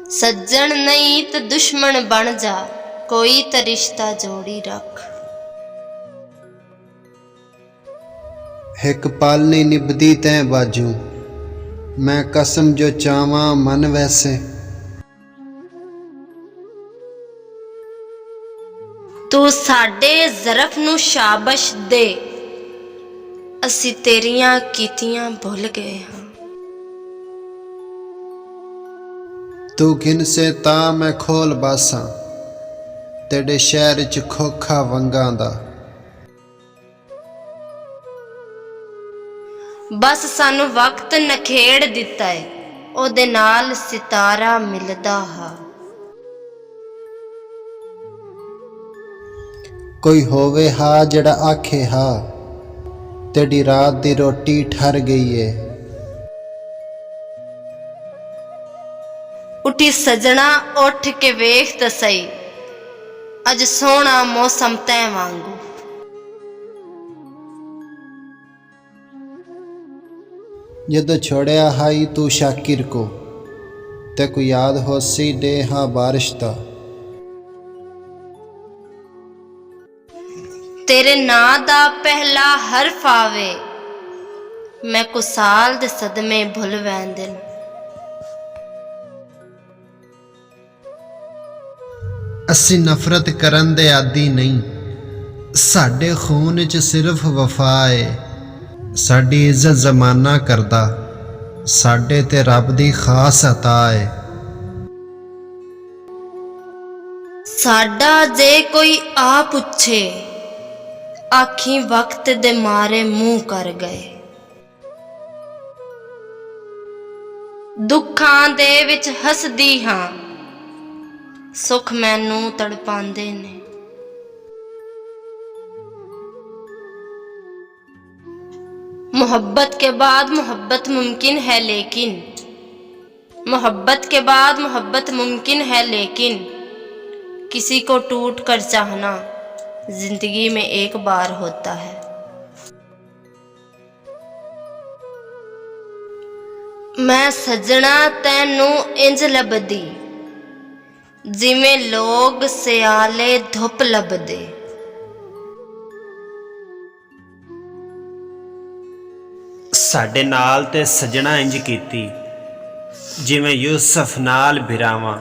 सज्जन नहीं तो दुश्मन बन जा, कोई तो रिश्ता जोड़ी रख। एक पल नहीं निभदी तैं बाजू, मैं कसम जो चावां मन वैसे। तू साडे ज़रफ नू शाबश दे, असी तेरियां कीतियां भुल गए हाँ। तू घिन से ता मैं खोल बासा, तेरे शहर च खोखा वंगां दा। बस सानू वक्त नखेड़ दिता है, ओदे नाल सितारा मिलदा हा। कोई होवे हा जड़ा आखे हा, तेरी रात दी रोटी ठर गई है। उठी सजना उठ के वेख तो सही, अज सोहना मौसम तै वांगू। जदों छोड़िया हाई तू शाकिर को, ते को याद होसी डे हा बारिश दा। तेरे ना दा पहला हरफ आवे, मैं को साल दे सदमे भुल वैंदन। असी नफरत करन दे आदी नहीं, साडे खून च सिर्फ वफा है। साडी इज्जत जमाना करदा, साडे ते रब दी खास अता है। साडा जे कोई आ पुछे, आखी वक्त दे मारे मुंह कर गए। दुखां दे विच हसदी हां, सुख मैनू तड़पांदे ने। मोहब्बत के बाद मोहब्बत मुमकिन है लेकिन, मोहब्बत के बाद मोहब्बत मुमकिन है लेकिन, किसी को टूट कर चाहना जिंदगी में एक बार होता है। मैं सजना तैनू इंज लभदी, जिमें लोग सियाले धुप लभदे। साडे नाल ते सजना इंज कीती, जिवें यूसुफ नाल बिरावां।